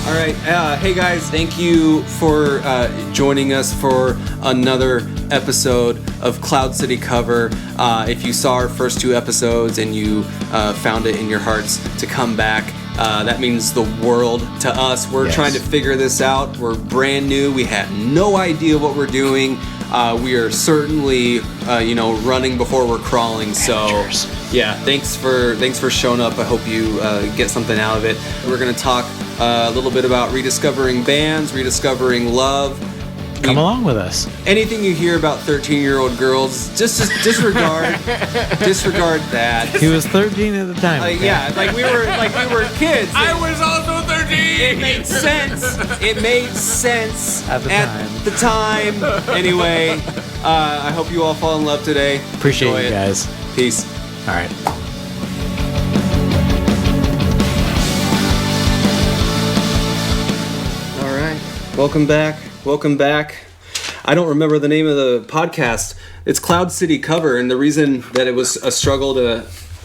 All right. Hey, guys. Thank you for joining us for another episode of Cloud City Cover. If you saw our first two episodes and you found it in your hearts to come back, that means the world to us. We're trying to figure this out. We're brand new. We have no idea what we're doing. We are certainly, running before we're crawling. So, yeah, thanks for showing up. I hope you get something out of it. We're going to talk a little bit about rediscovering bands, rediscovering love. Come along with us. Anything you hear about 13-year-old girls, just disregard that. He was 13 at the time. We were kids. I was also 13. It made sense at the time. Anyway, I hope you all fall in love today. Appreciate Enjoy you it. guys. Peace. All right. All right. Welcome back. I don't remember the name of the podcast. It's Cloud City Cover, and the reason that it was a struggle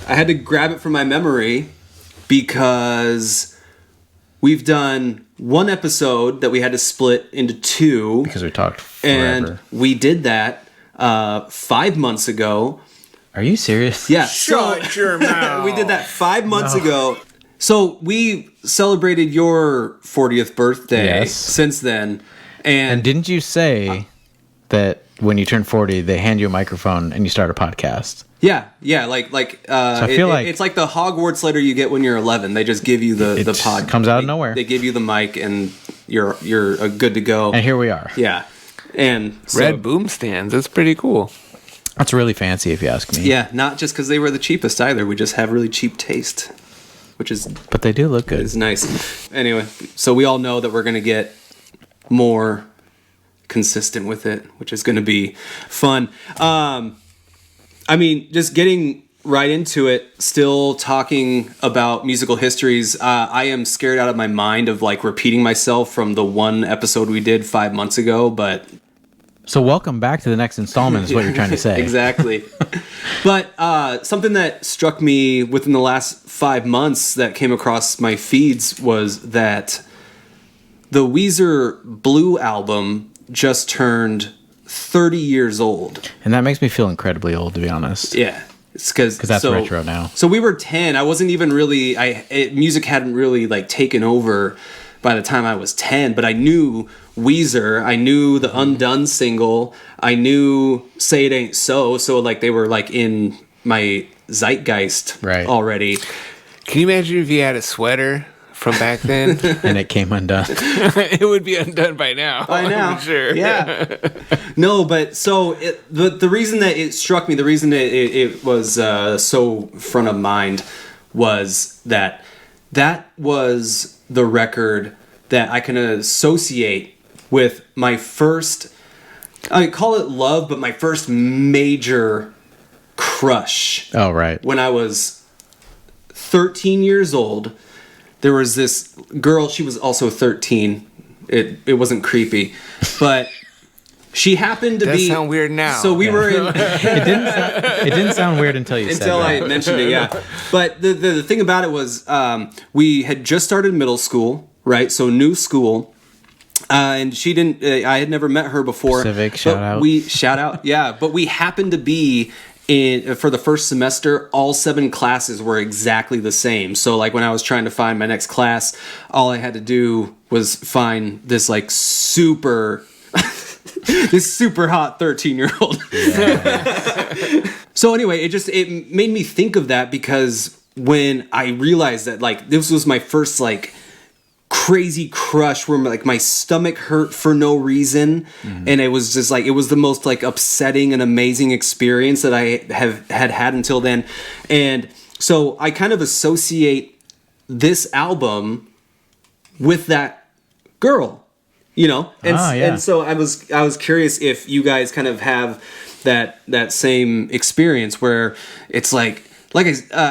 I had to grab it from my memory because we've done one episode that we had to split into two. Because we talked forever. And we did that 5 months ago. Are you serious? Yeah. Shut your mouth. We did that 5 months ago. So we celebrated your 40th birthday since then. And didn't you say that when you turn 40, they hand you a microphone and you start a podcast? Yeah. So I feel like it's like the Hogwarts letter you get when you're 11. They just give you the pod. Comes out of nowhere. They give you the mic and you're good to go. And here we are. Yeah. And so, Red boom stands. That's pretty cool. That's really fancy if you ask me. Yeah, not just because they were the cheapest either. We just have really cheap taste, But they do look good. is nice. Anyway, so we all know that we're going to get more consistent with it, which is going to be fun. Just getting right into it, still talking about musical histories. I am scared out of my mind of repeating myself from the one episode we did 5 months ago, but So welcome back to the next installment is what you're trying to say. Exactly. But something that struck me within the last 5 months that came across my feeds was that the Weezer Blue album just turned 30 years old. And that makes me feel incredibly old, to be honest. Yeah. Because that's retro now. So we were 10. I wasn't even really... music hadn't really taken over by the time I was 10, but I knew Weezer, I knew the Undone single, I knew Say It Ain't So, they were in my zeitgeist already. Can you imagine if you had a sweater from back then? And it came undone. It would be undone by now. I'm sure. Yeah. No, but so the reason that it struck me, the reason that it was so front of mind was that was the record that I can associate with my first, I call it love, but my first major crush. Oh, right. When I was 13 years old, there was this girl, she was also 13. It wasn't creepy, but she happened to be... That sound weird now. So we were in... It didn't sound weird until you said that. Until I mentioned it, yeah. But the thing about it was we had just started middle school, right? So new school. And she didn't... I had never met her before. Civic, shout out. Shout out, yeah. But we happened to be... for the first semester, all 7 classes were exactly the same. So when I was trying to find my next class, all I had to do was find this super this super hot 13-year-old. Yeah. So anyway, it made me think of that because when I realized that this was my first crazy crush where my stomach hurt for no reason, and it was just it was the most upsetting and amazing experience that I had until then. And so I kind of associate this album with that girl, and so I was curious if you guys kind of have that same experience where it's I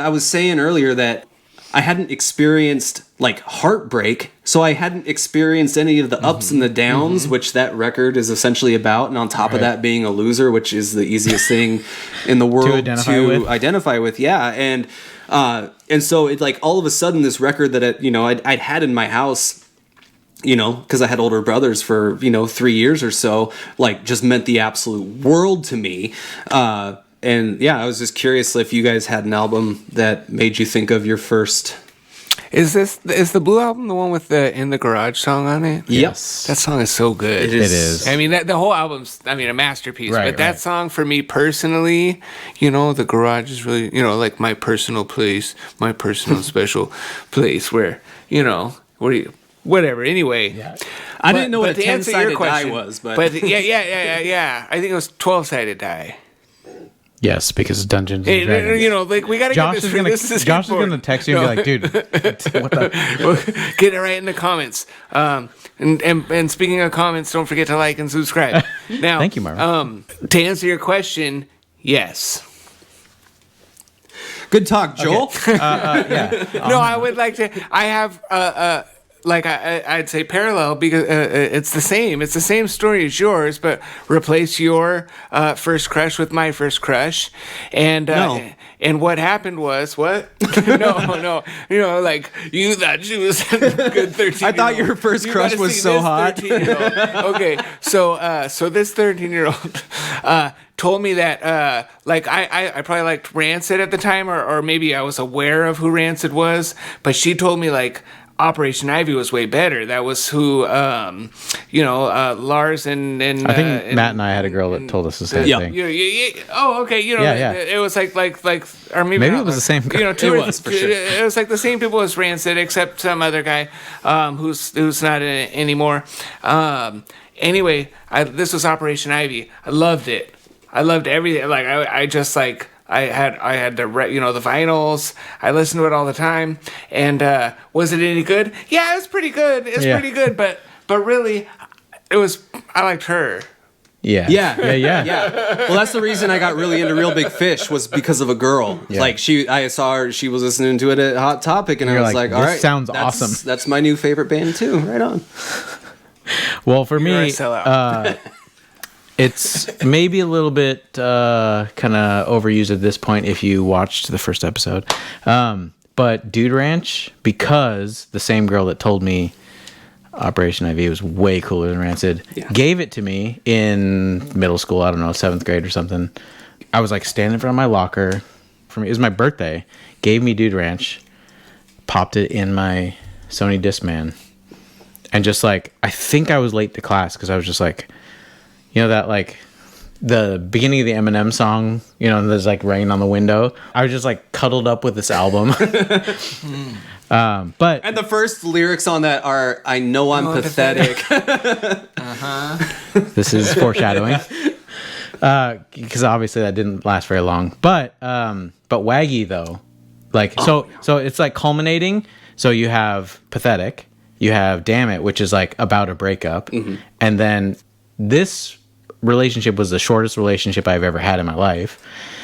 was saying earlier that I hadn't experienced heartbreak, so I hadn't experienced any of the ups and the downs, which that record is essentially about. And on top of that, being a loser, which is the easiest thing in the world to identify with. Yeah, and so it all of a sudden this record that I'd had in my house because I had older brothers for 3 years or so, like just meant the absolute world to me. And yeah, I was just curious if you guys had an album that made you think of your first. Is the Blue Album the one with the In the Garage song on it? Yes. That song is so good. It is. I mean, the whole album's, a masterpiece. Right, but that song for me personally, the garage is really, like my personal place, my personal special place where, whatever. Anyway. Yeah. I didn't know what a 10-sided die was, but yeah. I think it was 12-sided die. Yes, because it's Dungeons and Hey, Dragons. we gotta Josh get is this. Josh is gonna text you and be like, "Dude, what the?" Get it right in the comments. And speaking of comments, don't forget to like and subscribe. Now, Thank you, Marvin. To answer your question, yes. Good talk, Joel. Yeah. No, I would like to. I have I'd say parallel because it's the same. It's the same story as yours, but replace your first crush with my first crush, and No. and what happened was what? no, like you thought she was a good 13. I thought your first crush was so hot. Okay, so this 13-year-old told me that I probably liked Rancid at the time, or maybe I was aware of who Rancid was, but she told me like Operation Ivy was way better. That was who, Lars and I think Matt and I had a girl that told us the same thing. Oh, okay. Yeah. It was like, or maybe it was the same girl. It was, for sure. It was like the same people as Rancid, except some other guy, who's not in it anymore. Anyway, this was Operation Ivy. I loved it. I loved everything. Like I just like. I had the the vinyls. I listened to it all the time. And was it any good? Yeah, it was pretty good. It's pretty good. But really, I liked her. Yeah. Well, that's the reason I got really into Real Big Fish was because of a girl. Yeah. Like I saw her. She was listening to it at Hot Topic, and I was like, all "This right, sounds awesome." That's my new favorite band too. Right on. Well, for You're a me, sellout. it's maybe a little bit kind of overused at this point if you watched the first episode. But Dude Ranch, because the same girl that told me Operation IV was way cooler than Rancid, gave it to me in middle school, I don't know, 7th grade or something. I was like standing in front of my locker. It was my birthday. Gave me Dude Ranch, popped it in my Sony Discman. And just like, I think I was late to class because I was just like, that like the beginning of the Eminem song, there's like rain on the window. I was just like cuddled up with this album. But And the first lyrics on that are, I know I'm pathetic. This is foreshadowing. Because obviously that didn't last very long. But Waggy though, like, so it's like culminating. So you have Pathetic, you have Damn It, which is like about a breakup. Mm-hmm. And then this relationship was the shortest relationship I've ever had in my life.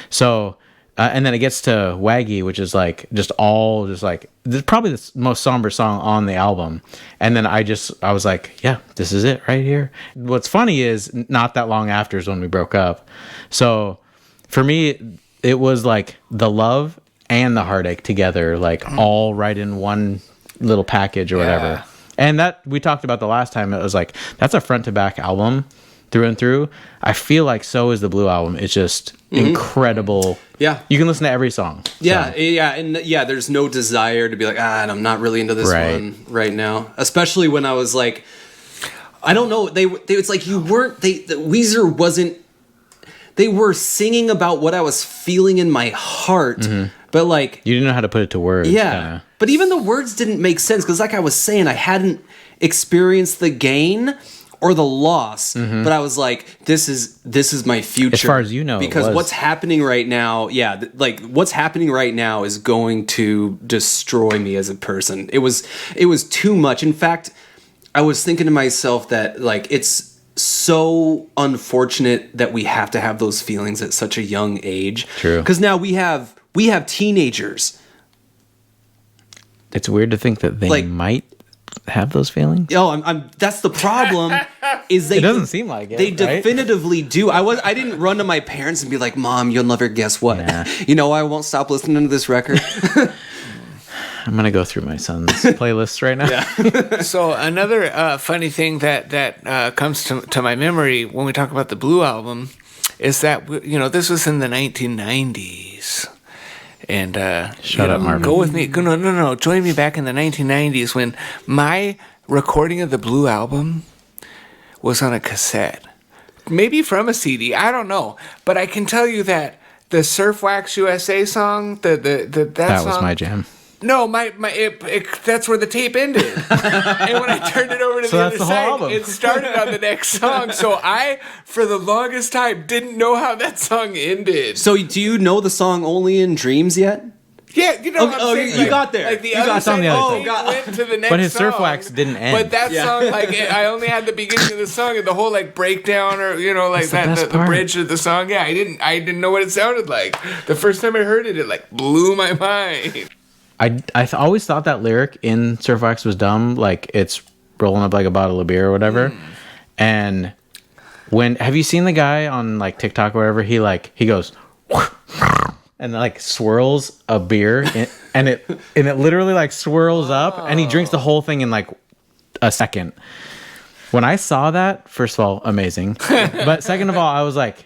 So, and then it gets to Waggy, which is like this is probably the most somber song on the album. And then I was like, yeah, this is it right here. What's funny is not that long after is when we broke up. So for me, it was like the love and the heartache together, like all right in one little package or whatever. And that we talked about the last time. It was like, that's a front to back album through and through. I feel like so is the Blue Album. It's just incredible. Yeah. You can listen to every song. Yeah. So. Yeah. And there's no desire to be like, I'm not really into this one right now. Especially when I was like, I don't know. It's like you weren't, Weezer wasn't, they were singing about what I was feeling in my heart, but like... You didn't know how to put it to words. Yeah. Kinda. But even the words didn't make sense because like I was saying, I hadn't experienced the gain or the loss, but I was like, this is my future. As far as you know, because what's happening right now, what's happening right now is going to destroy me as a person. It was too much. In fact, I was thinking to myself that like it's so unfortunate that we have to have those feelings at such a young age. True. Because now we have teenagers. It's weird to think that they might have those feelings. I'm that's the problem. Is they? It doesn't seem like it. They definitively do. I didn't run to my parents and be like, "Mom, you'll never guess what." Yeah. I won't stop listening to this record. I'm gonna go through my son's playlists right now. So another funny thing that comes to my memory when we talk about the Blue Album is that this was in the 1990s, and Shut up, Marvin. Go with me. No. Join me back in the 1990s when my recording of the Blue Album was on a cassette, maybe from a CD. I don't know, but I can tell you that the Surf Wax USA song, that That song, was my jam. No, that's where the tape ended. And when I turned it over to the other side, it started on the next song. So I, for the longest time, didn't know how that song ended. So do you know the song Only in Dreams yet? Yeah, you know what I'm saying? You got there. Like the You other got side on the other of the side. tape went to the next But his song. Surf Wax didn't end. But that song, I only had the beginning of the song and the whole breakdown, or the bridge of the song. Yeah, I didn't know what it sounded like. The first time I heard it, it blew my mind. I always thought that lyric in Surf Wax was dumb, like it's rolling up like a bottle of beer or whatever. And have you seen the guy on TikTok or wherever, he goes and swirls a beer and it literally swirls up and he drinks the whole thing in a second. When I saw that, first of all, amazing. But second of all, I was like,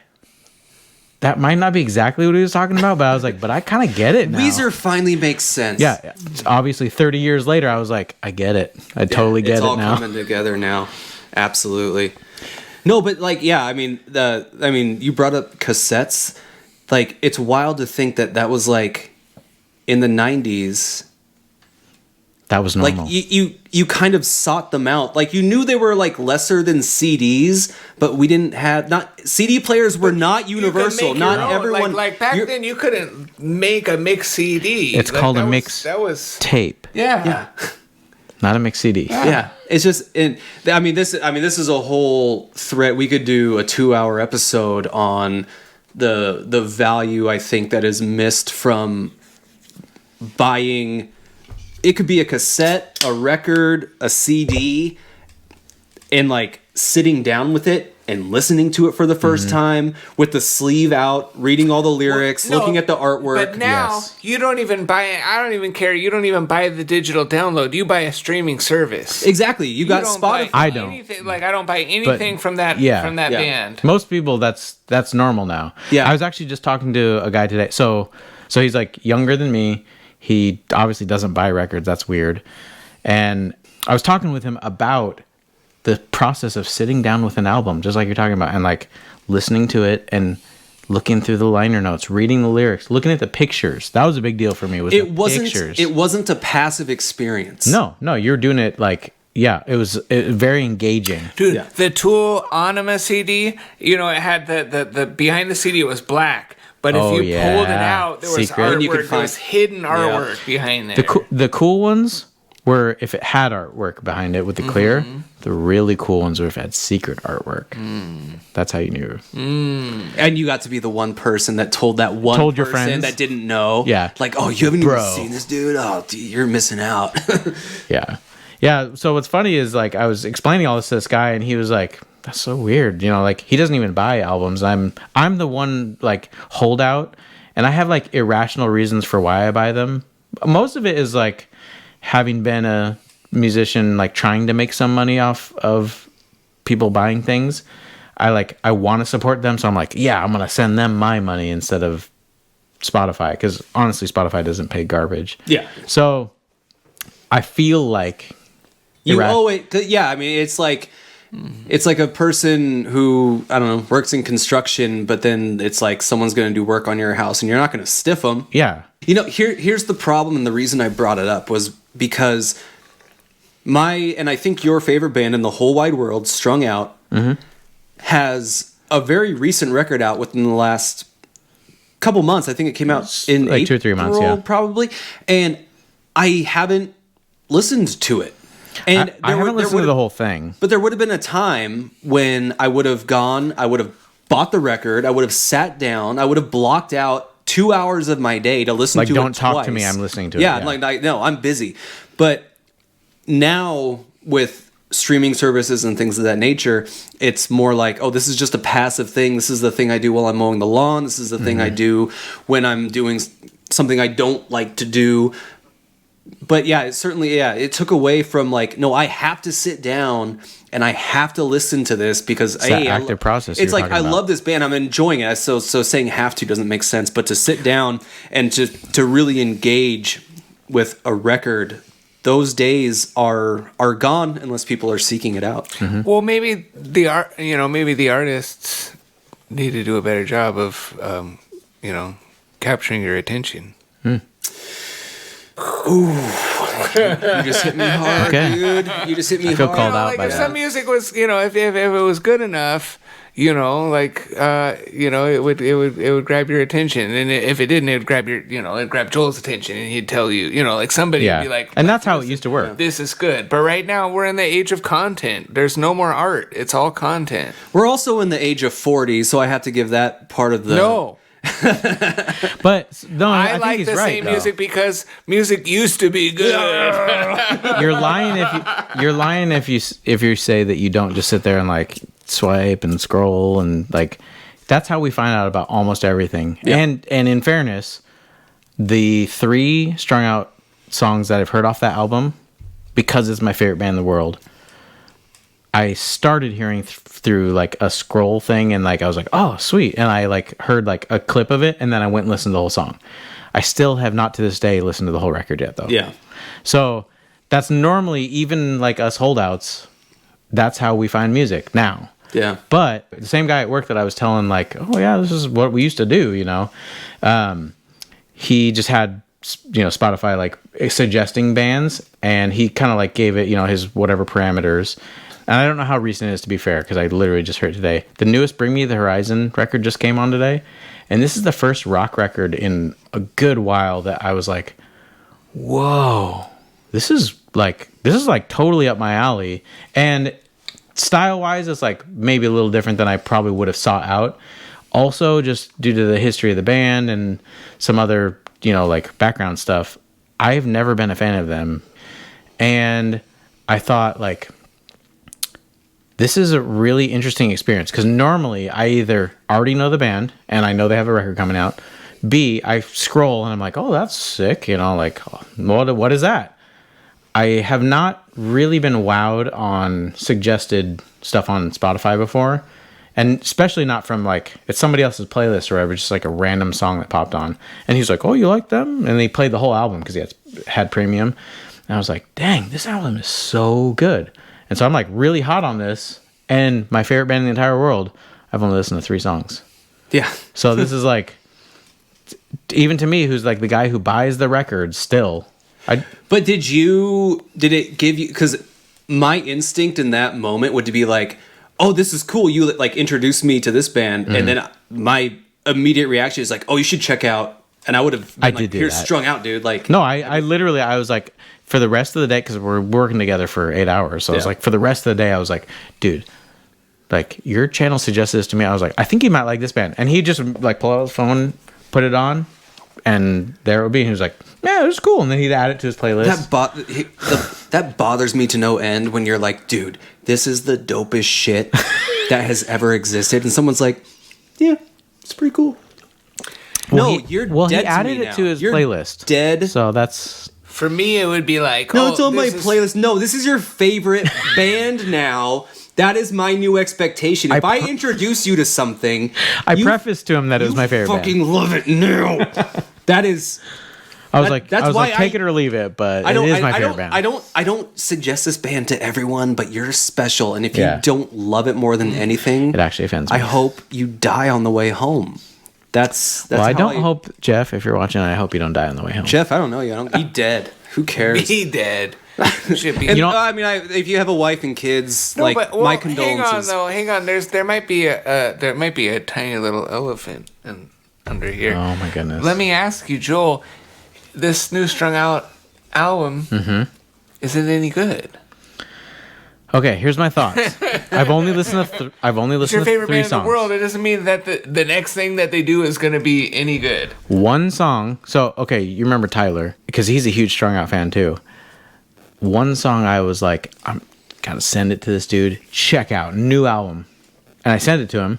that might not be exactly what he was talking about, but I was like, but I kind of get it now. Weezer finally makes sense. Yeah, obviously 30 years later, I was like, I get it. I totally get it now. It's all coming together now. Absolutely. No, but you brought up cassettes. It's wild to think that was in the 90s. That was normal. You kind of sought them out. You knew they were lesser than CDs, but we didn't have CD players were not universal. Not everyone. Back then, you couldn't make a mix CD. It's called a mix tape. Yeah. Not a mix CD. Yeah. It's just this is a whole thread. We could do a 2-hour episode on the value I think that is missed from buying. It could be a cassette, a record, a CD, and sitting down with it and listening to it for the first time with the sleeve out, reading all the lyrics, looking at the artwork. But now you don't even buy it. I don't even care. You don't even buy the digital download. You buy a streaming service. Exactly. You got Spotify. I don't. I don't buy anything from that band. Most people, that's normal now. Yeah. I was actually just talking to a guy today. So he's younger than me. He obviously doesn't buy records. That's weird. And I was talking with him about the process of sitting down with an album, just like you're talking about, and listening to it and looking through the liner notes, reading the lyrics, looking at the pictures. That was a big deal for me. Pictures. It wasn't a passive experience. No, you're doing it it was very engaging. Dude, the Tool Anima CD, it had the behind the CD, it was black. But if you pulled it out, there was artwork. There was hidden artwork behind there. The cool ones were if it had artwork behind it with the clear. The really cool ones were if it had secret artwork. That's how you knew. And you got to be the one person that told that one person your friends that didn't know. Yeah. Oh, you haven't even seen this dude? Oh, dude, you're missing out. Yeah. Yeah. So what's funny is I was explaining all this to this guy and he was like, that's so weird. He doesn't even buy albums. I'm the one holdout, and I have irrational reasons for why I buy them. Most of it is having been a musician, trying to make some money off of people buying things. I want to support them, so I'm I'm going to send them my money instead of Spotify, because honestly, Spotify doesn't pay garbage. Yeah. So I feel you owe it. Yeah. It's like a person who, I don't know, works in construction, but then it's someone's going to do work on your house and you're not going to stiff them. Yeah. Here's the problem, and the reason I brought it up was because and I think your favorite band in the whole wide world, Strung Out, has a very recent record out within the last couple months. I think it came out in April, 2 or 3 months, probably. And I haven't listened to it. And I haven't listened to the whole thing. But there would have been a time when I would have bought the record, I would have sat down, I would have blocked out 2 hours of my day to listen to it don't talk twice. to me, I'm listening to it. Yeah, no, I'm busy. But now with streaming services and things of that nature, it's more this is just a passive thing. This is the thing I do while I'm mowing the lawn. This is the thing I do when I'm doing something I don't like to do. But yeah, it certainly, it took away from like, no, I have to sit down and I have to listen to this because It's that active process. It's you're like, talking I about. love this band, I'm enjoying it. So saying have to doesn't make sense, but to sit down and to really engage with a record, those days are gone unless people are seeking it out. Mm-hmm. Well, maybe maybe the artists need to do a better job of, capturing your attention. You just hit me hard, Okay. dude. You just hit me feel hard. called out Like by if that. some music was, if it was good enough, it would grab your attention, and if it didn't, it would grab it'd grab Joel's attention, and he'd tell you, like somebody would be like, and that's how it used to work. this is good. But right now we're in the age of content. There's no more art. It's all content. We're also in the age of 40, so I have to give that part of the... No. But no, I, I think like he's the right, same though. music because music used to be good. You're lying if you say that you don't just sit there and like swipe and scroll and like that's how we find out about almost everything. Yeah. And in fairness, the 3 strung out songs that I've heard off that album, because it's my favorite band in the world, I started hearing through like a scroll thing, and like I was like, oh sweet, and I like heard like a clip of it, and then I went and listened to the whole song. I still have not to this day listened to the whole record yet, though. Yeah. So that's normally, even like us holdouts, that's how we find music now. Yeah. But the same guy at work that I was telling, like, oh yeah, this is what we used to do, he just had, Spotify like suggesting bands, and he kind of like gave it, his whatever parameters. And I don't know how recent it is, to be fair, because I literally just heard it today. The newest Bring Me the Horizon record just came on today, and this is the first rock record in a good while that I was like, whoa, this is like totally up my alley. And style wise, it's like maybe a little different than I probably would have sought out. Also, just due to the history of the band and some other, like background stuff, I've never been a fan of them. And I thought, like, this is a really interesting experience, because normally I either already know the band and I know they have a record coming out. B, I scroll and I'm like, oh, that's sick. Like, what is that? I have not really been wowed on suggested stuff on Spotify before. And especially not from like, it's somebody else's playlist or whatever, just like a random song that popped on. And he's like, oh, you like them? And they played the whole album because he had premium. And I was like, dang, this album is so good. And so I'm like really hot on this. And my favorite band in the entire world, I've only listened to 3 songs. Yeah. So this is like, even to me, who's like the guy who buys the records still. But did it give you, because my instinct in that moment would to be like, oh, this is cool, you like introduced me to this band, Mm-hmm. and then my immediate reaction is like, oh, you should check out, and I would have been I like, did do here's that. Strung Out, dude. Like, No, I literally, I was like, for the rest of the day, because we're working together for 8 hours. So I was Yeah. like, for the rest of the day, I was like, dude, like your channel suggested this to me. I was like, I think you might like this band. And he just like pull out his phone, put it on, and there it would be. And he was like, yeah, it was cool. And then he'd add it to his playlist. that bothers me to no end when you're like, dude, this is the dopest shit that has ever existed, and someone's like, yeah, it's pretty cool. Well, you're he dead to added me it now. to his You're playlist. Dead. So that's For me, it would be like, No, it's on my this is- playlist. No, this is your favorite band now. That is my new expectation. If I introduce you to something, I prefaced to him that it was you my favorite fucking band. love it now. That is. I was that- like, that's why take it or leave it, but I don't. it is my I favorite don't. band. I don't suggest this band to everyone, but you're special, and if Yeah. you don't love it more than anything, It actually offends me. I hope you die on the way home. That's Well, I how don't hope, Jeff, if you're watching, I hope you don't die on the way home. Jeff, I don't know you. I don't. Be dead. Who cares? Be dead. Should be. And, You know- I mean, if you have a wife and kids, No, like but, well, my condolences. Hang on. There might be a tiny little elephant under here. Oh my goodness. Let me ask you, Joel. This new Strung Out album, is it any good? Okay, here's my thoughts. I've only listened to It's your favorite 3 band songs. in the world. It doesn't mean that the next thing that they do is going to be any good. One song. So, okay, you remember Tyler, because he's a huge Strung Out fan too. One song I was like, I'm gotta send it to this dude. Check out, new album. And I sent it to him.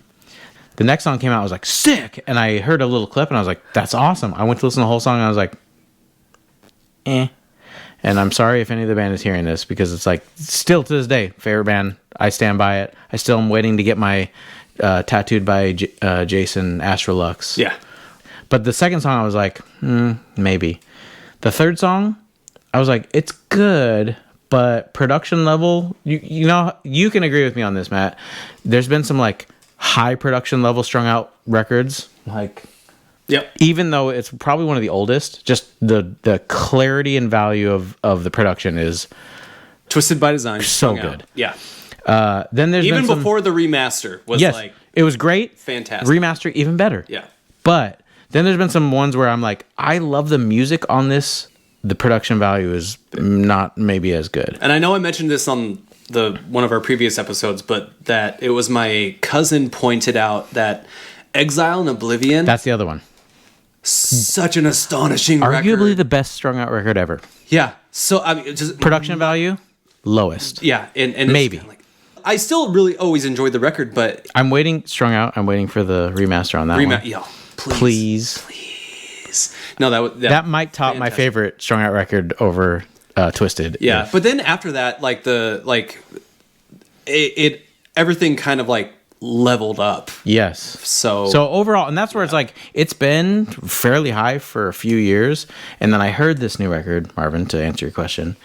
The next song came out, I was like, sick! And I heard a little clip and I was like, that's awesome. I went to listen to the whole song and I was like, eh. And I'm sorry if any of the band is hearing this, because it's like, still to this day, favorite band. I stand by it. I still am waiting to get my Tattooed by Jason Astrolux. Yeah. But the second song, I was like, maybe. The third song, I was like, it's good, but production level, you know, you can agree with me on this, Matt. There's been some like high production level strung out records, like, Yep. even though it's probably one of the oldest, just the clarity and value of the production is Twisted by Design. so strung out. good. Yeah. Then there's Even been some, before the remaster was yes, like it was great. fantastic. Remaster even better. Yeah. But then there's been some ones where I'm like, I love the music on this. The production value is not maybe as good. And I know I mentioned this on one of our previous episodes, but that it was my cousin pointed out that Exile and Oblivion, That's the other one. such an astonishing Arguably record. the best strung out record ever. Yeah. So I mean, just Production value, lowest. yeah, and it's Maybe. kinda like, I still really always enjoyed the record, but I'm waiting strung out. I'm waiting for the remaster on that one. yo, please. No, That might top my fantastic. favorite strung out record over Twisted. Yeah, if- but then after that, like it everything kind of like leveled up. Yes. So overall, and that's where it's like, it's been fairly high for a few years. And then I heard this new record, Marvin, to answer your question.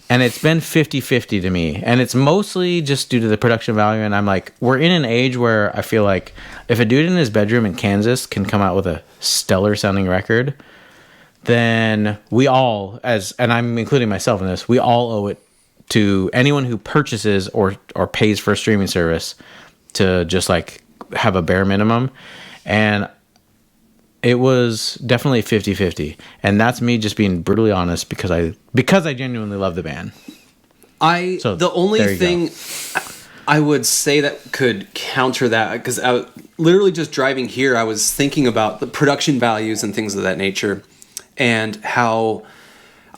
And it's been 50-50 to me. And it's mostly just due to the production value. And I'm like, we're in an age where I feel like if a dude in his bedroom in Kansas can come out with a stellar sounding record, then we all, and I'm including myself in this, we all owe it to anyone who purchases or pays for a streaming service to just like have a bare minimum. And it was definitely 50-50. And that's me just being brutally honest because I genuinely love the band. So, the only there you thing I would say that could counter that, because I was literally just driving here, I was thinking about the production values and things of that nature, and how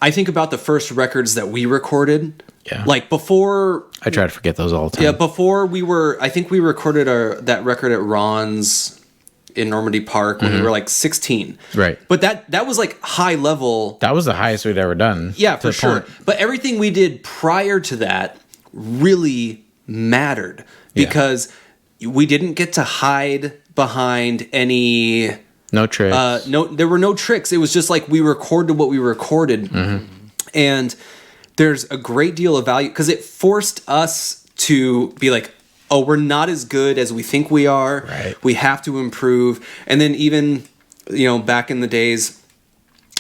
I think about the first records that we recorded. Yeah. Like before, I try to forget those all the time. yeah, before I think we recorded that record at Ron's in Normandy Park when we were like 16. Right. But that was like high level. That was the highest we'd ever done. Yeah, to for the sure. point. But everything we did prior to that really mattered because we didn't get to hide behind any No tricks. there were no tricks. It was just like we recorded what we recorded. And there's a great deal of value because it forced us to be like, oh, we're not as good as we think we are. Right. We have to improve. And then even, back in the days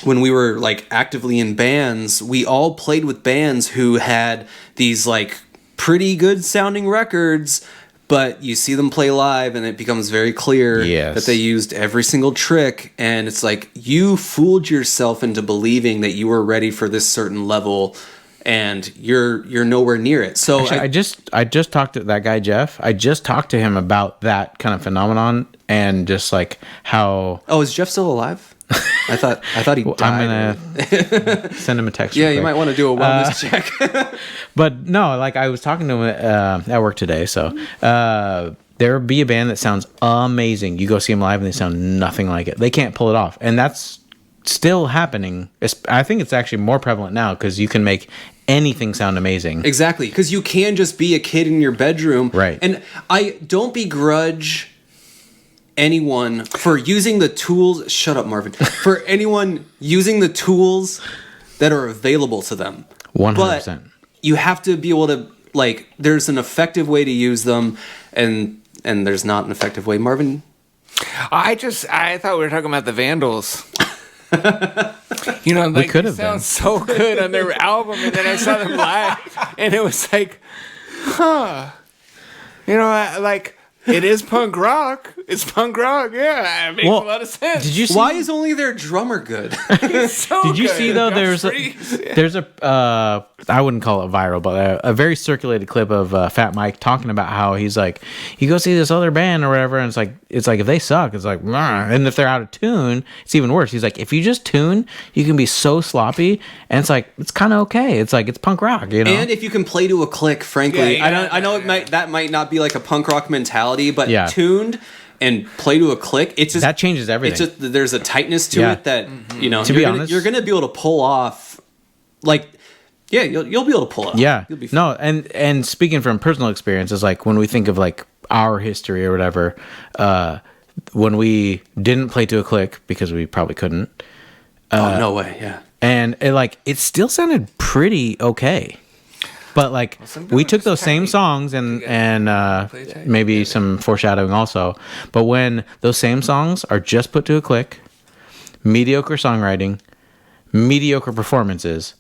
when we were like actively in bands, we all played with bands who had these like pretty good sounding records, but you see them play live and it becomes very clear that they used every single trick. And it's like, you fooled yourself into believing that you were ready for this certain level and you're nowhere near it. So Actually, I just talked to that guy, Jeff. I just talked to him about that kind of phenomenon and just like how. Oh, is Jeff still alive? I thought he died. I'm gonna send him a text. Yeah, real you quick. might want to do a wellness check. But no, like I was talking to him at work today. So there would be a band that sounds amazing. You go see them live and they sound nothing like it. They can't pull it off, and that's still happening. I think it's actually more prevalent now because you can make anything sound amazing. Exactly, because you can just be a kid in your bedroom. Right. And I don't begrudge anyone for using the tools. Shut up, Marvin. For anyone using the tools that are available to them. 100%. But you have to be able to, like, there's an effective way to use them, and there's not an effective way. Marvin? I thought we were talking about the Vandals. Like could they have sound been. so good on their album, and then I saw them live, and it was like, like it is punk rock. It's punk rock. Yeah, it makes a lot of sense. Did you see? Why is only their drummer good? So Did you good. see though? Josh There's a I wouldn't call it viral, but a very circulated clip of Fat Mike talking about how he's like, you go see this other band or whatever, and it's like if they suck, it's like, "Nah." And if they're out of tune, it's even worse. He's like, if you just tune, you can be so sloppy, and it's like it's kind of okay. It's like it's punk rock, you know. And if you can play to a click, frankly, Yeah, I know that might not be like a punk rock mentality, but Yeah. tuned and play to a click, it's just that changes everything. It's just there's a tightness to Yeah. it that To be honest- you're gonna be able to pull off. Like Yeah, you'll be able to pull it off. Yeah. You'll be fine. No, and speaking from personal experience, it's like when we think of like our history or whatever, when we didn't play to a click because we probably couldn't. Oh, no way. Yeah. And it still sounded pretty okay. But like we took those same songs and maybe some foreshadowing also. But when those same songs are just put to a click, mediocre songwriting, mediocre performances,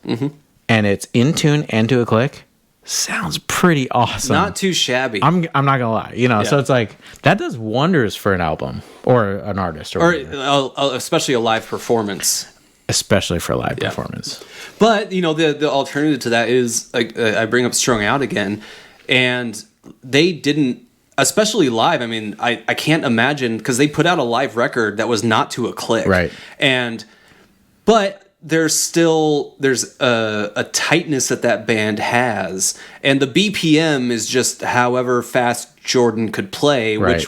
and it's in tune and to a click, sounds pretty awesome. Not too shabby. I'm not gonna lie, So it's like that does wonders for an album or an artist or especially a live performance. Especially for a live performance. But the alternative to that is I bring up Strung Out again, and they didn't, especially live. I mean, I can't imagine, because they put out a live record that was not to a click, right? But there's a tightness that band has, and the BPM is just however fast Jordan could play, right.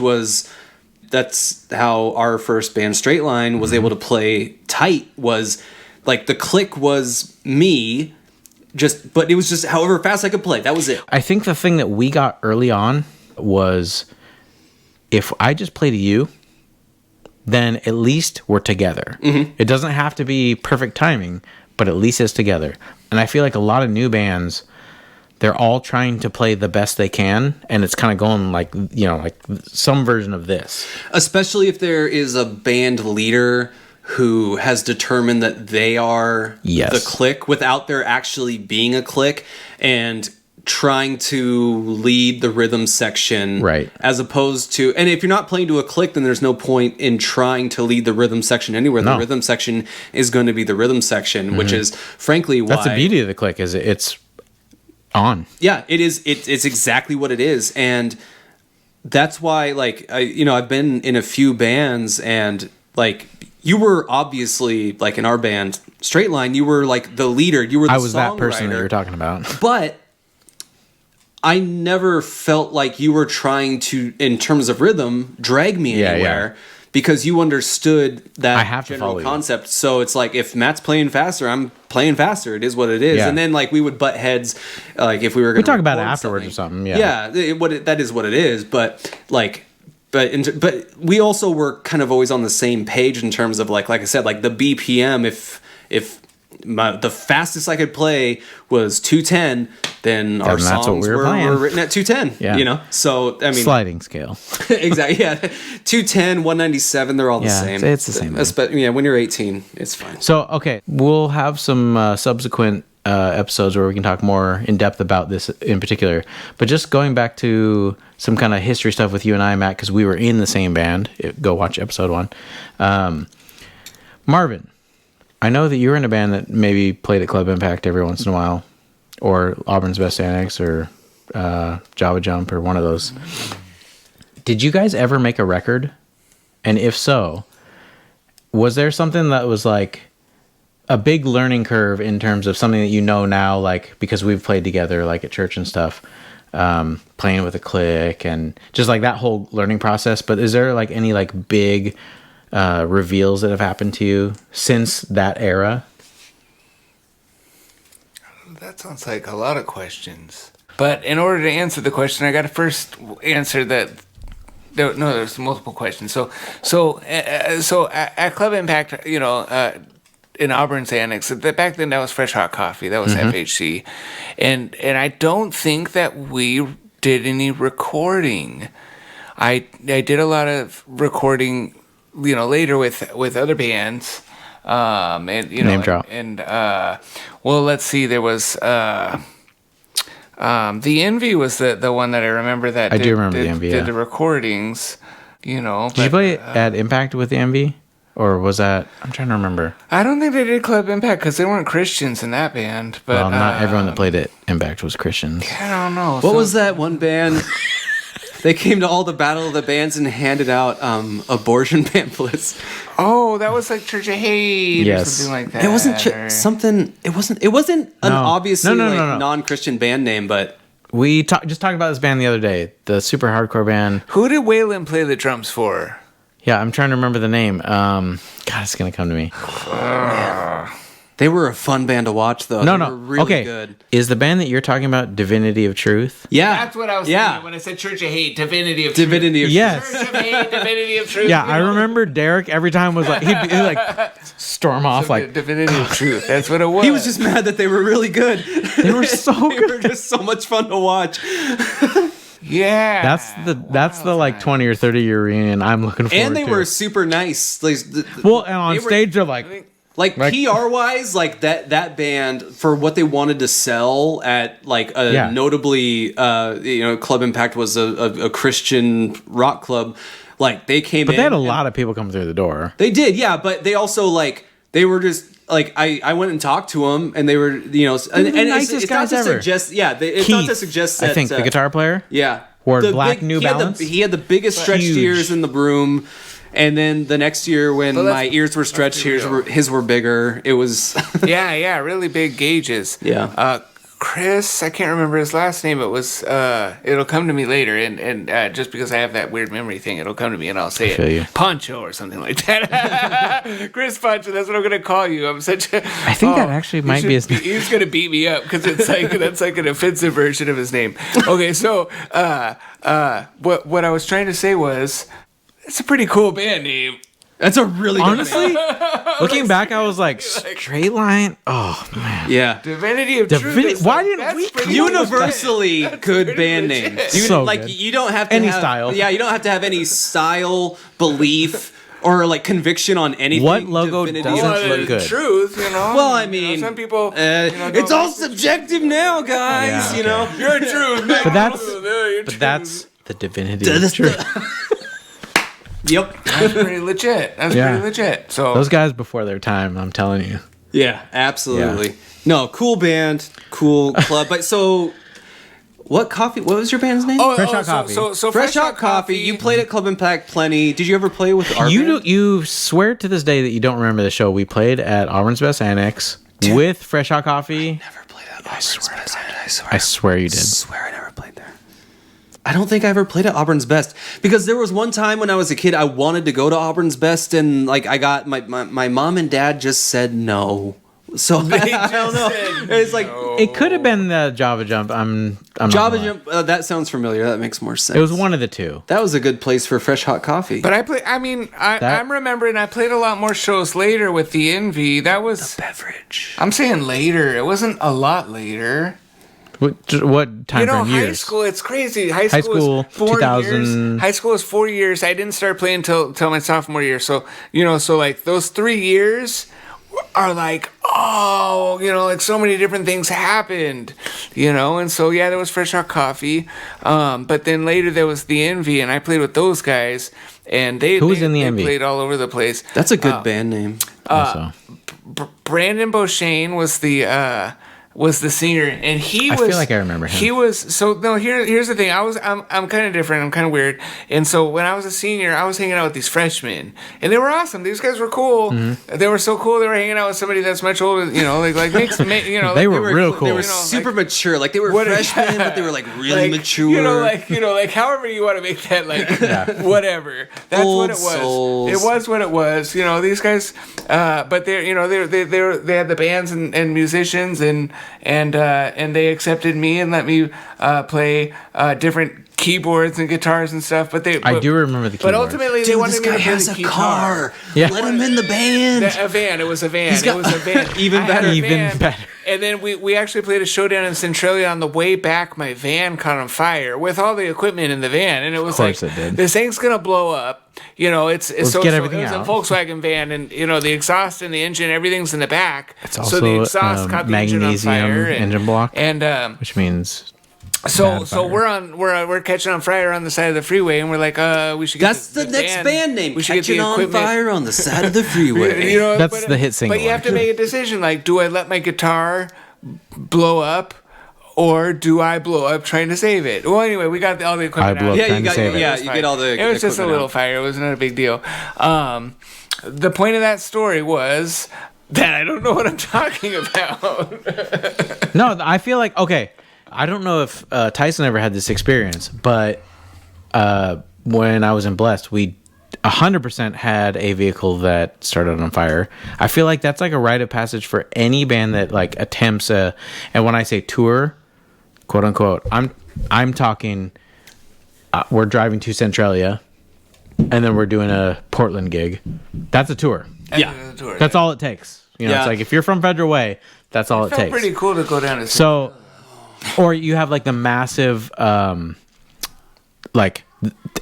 That's how our first band, Straight Line, was able to play tight. Was like the click was me, but it was just however fast I could play. That was it. I think the thing that we got early on was, if I just play to you, then at least we're together. It doesn't have to be perfect timing, but at least it's together. And I feel like a lot of new bands, they're all trying to play the best they can, and it's kind of going like some version of this. Especially if there is a band leader who has determined that they are the click without there actually being a click, and trying to lead the rhythm section, right? As opposed to, and if you're not playing to a click, then there's no point in trying to lead the rhythm section anywhere. The rhythm section is going to be the rhythm section, which is frankly why that's the beauty of the click, is it's on. Yeah, it is. It's exactly what it is, and that's why, like, I've been in a few bands, and like, you were obviously, like, in our band, Straight Line, you were like the leader. You were the songwriter. I was that person that you were talking about. But I never felt like you were trying to, in terms of rhythm, drag me anywhere. Because you understood that general concept. So it's like, if Matt's playing faster, I'm playing faster. It is what it is. Yeah. And then, like, we would butt heads, like, if we were going to talk about it afterwards or something. Yeah, that is what it is. But like, but we also were kind of always on the same page in terms of like I said, like the BPM. If the fastest I could play was 210, then our songs were written at 210. Yeah. So I mean, sliding scale. Exactly. Yeah, 210, 197. They're all the same. It's the same. When you're 18, it's fine. So okay, we'll have some subsequent episodes where we can talk more in depth about this in particular. But just going back to some kind of history stuff with you and I, Matt, because we were in the same band. Go watch episode 1. Marvin, I know that you're in a band that maybe played at Club Impact every once in a while, or Auburn's Best Annex, or Java Jump, or one of those. Did you guys ever make a record? And if so, was there something that was like a big learning curve in terms of something that you know now, like, because we've played together, like at church and stuff, playing with a click and just like that whole learning process? But is there like any like big reveals that have happened to you since that era? That sounds like a lot of questions. But in order to answer the question, I got to first answer that. There's multiple questions. So at Club Impact, in Auburn's Annex, back then that was Fresh Hot Coffee. That was FHC, and I don't think that we did any recording. I did a lot of recording, later with other bands. Name drop. Let's see. There was The Envy was the one that I remember that I do remember The Envy. Did the recordings. Did you play at Impact with The Envy? Or was that... I'm trying to remember. I don't think they did Club Impact because they weren't Christians in that band. But, well, not everyone that played at Impact was Christians. I don't know. What was that one band? They came to all the Battle of the Bands and handed out abortion pamphlets. Oh, that was like Church of Hate or something like that. It wasn't something... It wasn't an obviously non-Christian band name, but... We just talked about this band the other day. The super hardcore band. Who did Waylon play the drums for? Yeah, I'm trying to remember the name. God, it's going to come to me. They were a fun band to watch, though. No, They no. were really okay. good. Is the band that you're talking about Divinity of Truth? Yeah. That's what I was thinking when I said Church of Hate, Divinity of Divinity Truth. of Yes. Church of Hate, Divinity of Truth. Yeah, I remember Derek every time was like he'd like storm off like Divinity of Truth. That's what it was. He was just mad that they were really good. they were so They good. were just so much fun to watch. yeah. That's the like 20 or 30 year reunion I'm looking forward to. And they were super nice. well, and on they were- stage they're like Like PR wise, like that band for what they wanted to sell at like a notably Club Impact was a Christian rock club. Like they came in. But they had a lot of people come through the door. They did, yeah, but they also like they were just like I went and talked to them and they were and nicest it's not guys to ever. suggest it's not to suggest that I think the guitar player. Yeah. Wore The black New Balance. He had the biggest stretched Huge. ears in the room. And then the next year, when my ears were stretched, his were bigger. It was yeah, really big gauges. Yeah. Chris, I can't remember his last name. It was it'll come to me later, and just because I have that weird memory thing, it'll come to me, and I'll say feel it. you. Pancho or something like that. Chris Pancho, that's what I'm gonna call you. I'm such a. I think that actually might be his name. He's gonna beat me up because it's like that's like an offensive version of his name. Okay, so what I was trying to say was, it's a pretty cool band name. that's a really good Honestly, looking back, I was like, Straight Line. Oh man, yeah. Divinity of Truth. Why didn't we Universally good band legit. names. So like good. you don't have to Any have, style. Yeah, you don't have to have any style, belief, or like conviction on anything. What logo Divinity doesn't of look good? Truth, Well, I mean, some people. it's all subjective now, guys. Yeah, You know, You're truth, man. But that's the Divinity That's of Truth. Yep. That's pretty legit. That's Yeah. pretty legit. So Those guys before their time, I'm telling you. Yeah, absolutely. No, cool band, cool club. But so, what was your band's name? Fresh Hot Coffee. So Fresh Hot Coffee. You played at Club Impact plenty. Did you ever play with our band? You swear to this day that you don't remember the show we played at Auburn's Best Annex with Fresh Hot Coffee. Never played at Auburn's Best. I swear you did. I swear I never played there. I don't think I ever played at Auburn's Best because there was one time when I was a kid I wanted to go to Auburn's Best and like I got my mom and dad just said no. So I don't know. It's like It could have been the Java Jump. I'm not Java gonna lie. Jump. That sounds familiar. That makes more sense. It was one of the two. That was a good place for fresh hot coffee. But I'm remembering I played a lot more shows later with the Envy. That was beverage. I'm saying later. It wasn't a lot later. What time frame high years? school, it's crazy. High school, is 4 2000. years. High school is 4 years. I didn't start playing till my sophomore year. So, so like those 3 years are like, like so many different things happened, and so yeah, there was Fresh Hot Coffee. But then later there was the Envy, and I played with those guys, and they played all over the place. That's a good band name. Also. Brandon Beauchesne was the singer, and I feel like I remember him. He was here's the thing. I'm kind of different. I'm kind of weird. And so when I was a senior, I was hanging out with these freshmen, and they were awesome. These guys were cool. Mm-hmm. They were so cool. They were hanging out with somebody that's much older. They were real cool. They were super mature. Like they were freshmen, but they were like really mature. Like however you want to make that whatever. That's Old what it was. souls. It was what it was. These guys. But they had the bands and musicians and they accepted me and let me play different keyboards and guitars and stuff. But I do remember the keyboards. But ultimately, they wanted me to play the guitar. Yeah. Let him in the band. A van. It was a van. It was a van. Even better. Even better. And then we actually played a show down in Centralia. On the way back, my van caught on fire with all the equipment in the van, and it was like, this thing's gonna blow up. It's Let's so get it everything was out. a Volkswagen van, and the exhaust and the engine, everything's in the back. It's so the also exhaust caught the engine on fire. engine block, and which means so we're catching on fire on the side of the freeway, and we're like, we should. That's the next band name. We should get the Catching on equipment. fire on the side of the freeway. That's the hit single. But you have to make a decision. Like, do I let my guitar blow up, or do I blow up trying to save it? Well, anyway, we got all the equipment out. Yeah, you get all the. It was just a little out. fire. It was not a big deal. The point of that story was that I don't know what I'm talking about. No, I feel like I don't know if Tyson ever had this experience, but when I was in Blessed, we 100% had a vehicle that started on fire. I feel like that's like a rite of passage for any band that like attempts and when I say tour, quote unquote, I'm talking we're driving to Centralia and then we're doing a Portland gig. That's a tour. That's all it takes. You know, it's like if you're from Federal Way, that's all it takes. Pretty cool to go down to So, or you have like the massive, like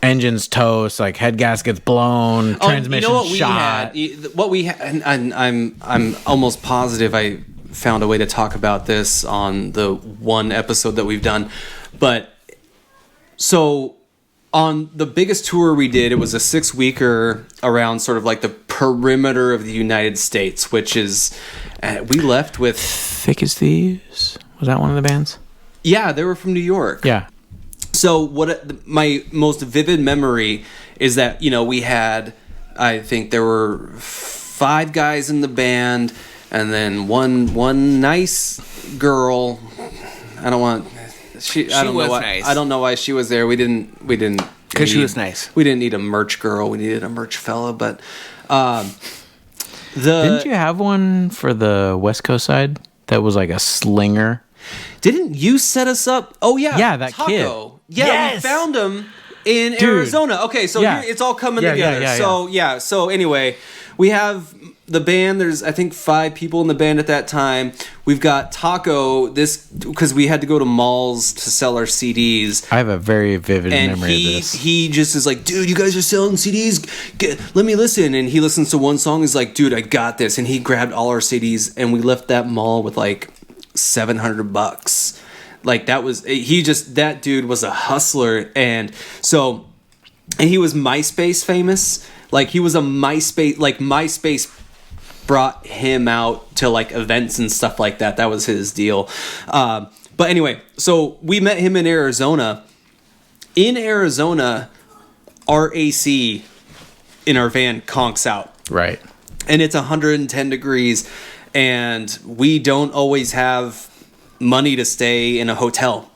engines toast, like head gaskets blown, transmission shot. What we had, and I'm almost positive I found a way to talk about this on the one episode that we've done, but so on the biggest tour we did, it was a 6-weeker around sort of like the perimeter of the United States, which is we left with Thick as Thieves. Was that one of the bands? Yeah, they were from New York. Yeah. So my most vivid memory is that, you know, we had, I think there were 5 guys in the band and then one nice girl. I don't know why she was there. We didn't because she was nice. We didn't need a merch girl. We needed a merch fella, but didn't you have one for the West Coast side that was like a slinger? Didn't you set us up? Oh yeah. Yeah, that Taco. kid. Yeah, yes! We found him in Arizona. Okay, so it's all coming together. So anyway, we have the band. There's I think 5 people in the band at that time. We've got Taco. This because we had to go to malls to sell our CDs. I have a very vivid memory of this. He just is like, dude, you guys are selling CDs. Let me listen. And he listens to one song. He's like, dude, I got this. And he grabbed all our CDs, and we left that mall with like $700. Like that dude was a hustler. And he was MySpace famous. Like he was a MySpace brought him out to like events and stuff like that. That was his deal. But anyway, so we met him in Arizona. In Arizona, our AC in our van conks out. Right. And it's 110 degrees. And we don't always have money to stay in a hotel.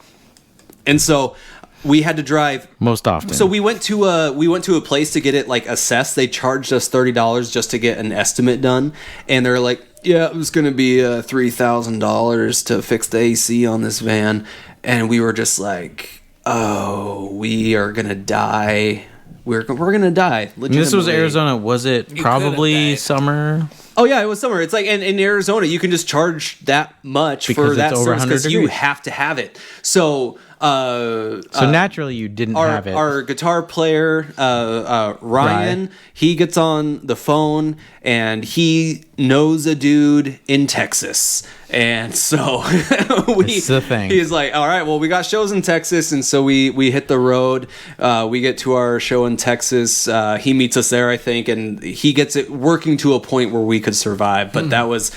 And so we had to drive most often. So we went to a place to get it like assessed. They charged us $30 just to get an estimate done, and they're like, "Yeah, it was going to be $3,000 to fix the AC on this van." And we were just like, "Oh, we are going to die. We're going to die." This was Arizona. Was it probably summer? Oh yeah, it was summer. It's like in Arizona, you can just charge that much because for that over service because you have to have it. So naturally you didn't have it. Our guitar player, Ryan, he gets on the phone and he knows a dude in Texas. And so it's the thing. He's like, all right, well, we got shows in Texas. And so we hit the road. We get to our show in Texas. He meets us there, I think. And he gets it working to a point where we could survive. But that was,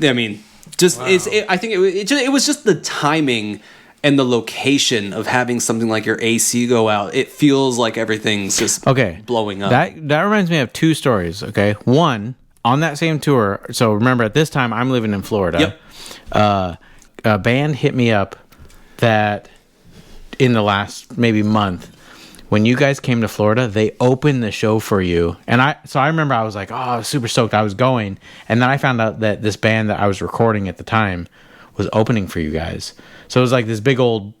I mean, just, wow. I think it was just the timing and the location of having something like your AC go out. It feels like everything's just blowing up. That reminds me of 2 stories, okay? One, on that same tour, so remember at this time I'm living in Florida. Yep. A band hit me up that in the last maybe month, when you guys came to Florida, they opened the show for you. And I remember I was like, oh, I was super stoked. I was going. And then I found out that this band that I was recording at the time was opening for you guys. So it was like this big old,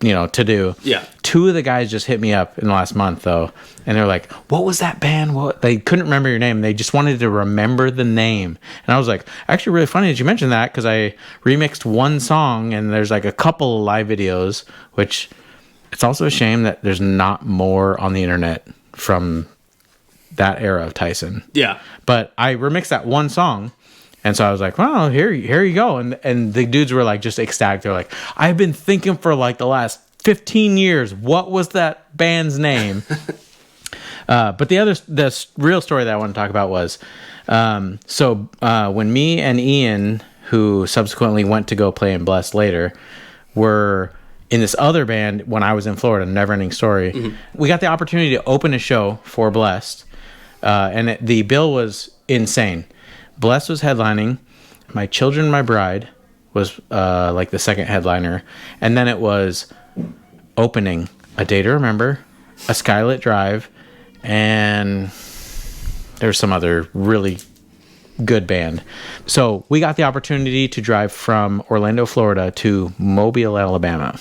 to do. Yeah. 2 of the guys just hit me up in the last month though, and they're like, "What was that band?" They couldn't remember your name. They just wanted to remember the name. And I was like, "Actually, really funny that you mentioned that because I remixed one song, and there's like a couple of live videos, which it's also a shame that there's not more on the internet from that era of Tyson." Yeah. But I remixed that one song. And so I was like, well, here you go. And the dudes were like just ecstatic. They're like, I've been thinking for like the last 15 years, what was that band's name? But the real story that I want to talk about was, when me and Ian, who subsequently went to go play in Blessed later, were in this other band when I was in Florida, Neverending Story, mm-hmm. we got the opportunity to open a show for Blessed. And the bill was insane. Bless was headlining. My Children, My Bride was like the second headliner. And then it was opening A Day to Remember, A Skylit Drive, and there's some other really good band. So we got the opportunity to drive from Orlando, Florida to Mobile, Alabama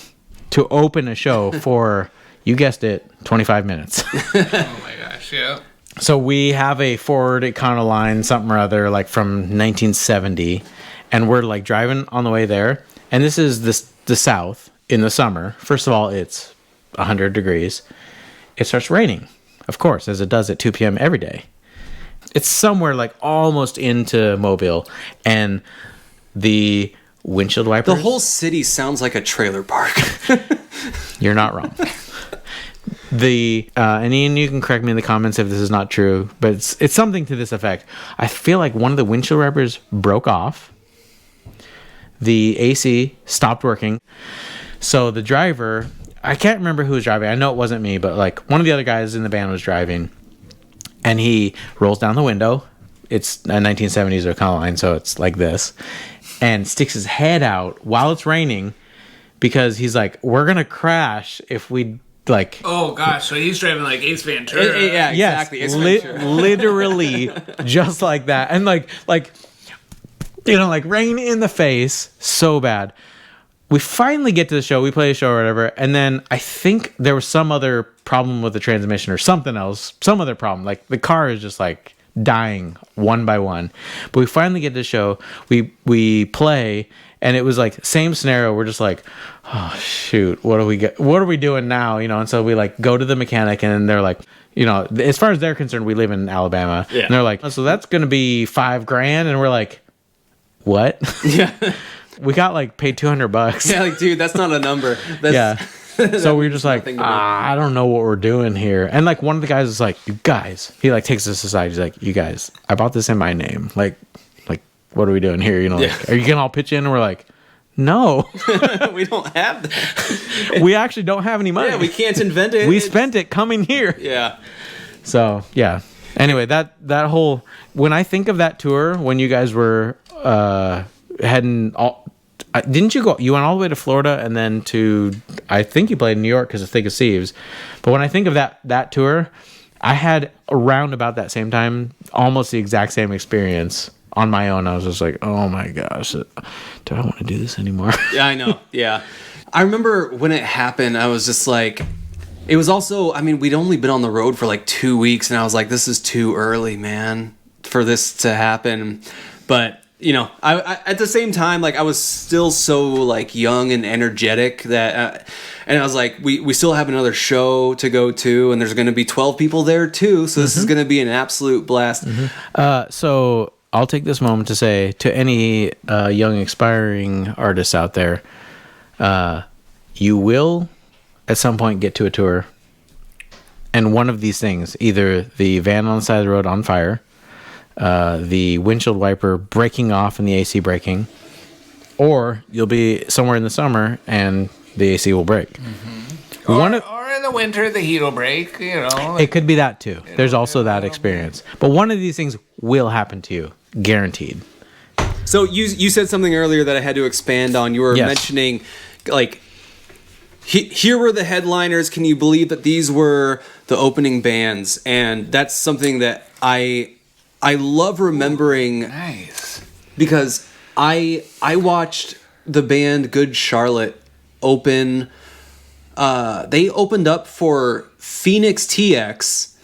to open a show for, you guessed it, 25 minutes. Oh my gosh, yeah. So we have a Ford Econoline, something or other, like from 1970, and we're like driving on the way there. And this is the South in the summer. First of all, it's 100 degrees. It starts raining, of course, as it does at 2 p.m. every day. It's somewhere like almost into Mobile, and the windshield wipers. The whole city sounds like a trailer park. You're not wrong. And Ian, you can correct me in the comments if this is not true, but it's something to this effect. I feel like one of the windshield wipers broke off. The AC stopped working. So the driver, I can't remember who was driving. I know it wasn't me, but like one of the other guys in the band was driving. And he rolls down the window. It's a 1970s Econoline, so it's like this. And sticks his head out while it's raining because he's like, we're going to crash if we like... Oh gosh, so he's driving like Ace Ventura. Yeah, exactly. Yes, literally just like that. And like, like rain in the face, so bad. We finally get to the show. We play a show or whatever. And then I think there was some other problem with the transmission or something else. Some other problem. Like the car is just like dying one by one. But we finally get to the show. We play. And it was like same scenario. We're just like, oh, shoot. What are we doing now? And so we like go to the mechanic and they're like, as far as they're concerned, we live in Alabama. Yeah. And they're like, so that's going to be $5,000. And we're like, what? Yeah. We got like paid $200. Yeah, like, dude, that's not a number. That's, yeah. So we were just like, I don't know what we're doing here. And like one of the guys is like, you guys, he like takes us aside. He's like, you guys, I bought this in my name. Like, what are we doing here? Like, are you gonna all pitch in? And we're like, no, we don't have that. We actually don't have any money. Yeah, we can't invent it. We spent it coming here. Yeah. So yeah. Anyway, that whole, when I think of that tour, when you guys were heading didn't you went all the way to Florida and then I think you played in New York because of Thick as Thieves. But when I think of that tour, I had around about that same time almost the exact same experience on my own. I was just like, oh my gosh, do I want to do this anymore? Yeah, I know. Yeah. I remember when it happened, I was just like, it was also, we'd only been on the road for like 2 weeks and I was like, this is too early, man, for this to happen. But I at the same time, like I was still so like young and energetic that, and I was like, we still have another show to go to, and there's going to be 12 people there too, so this is going to be an absolute blast. So I'll take this moment to say to any young aspiring artists out there, you will at some point get to a tour, and one of these things, either the van on the side of the road on fire, the windshield wiper breaking off and the AC breaking, or you'll be somewhere in the summer and the AC will break. Mm-hmm. Or in the winter, the heat will break, It could be that too. There's also that experience. But one of these things will happen to you, guaranteed. So you said something earlier that I had to expand on. You were mentioning, like, here were the headliners. Can you believe that these were the opening bands? And that's something that I love remembering. Ooh, nice. Because I watched the band Good Charlotte open. They opened up for Phoenix TX,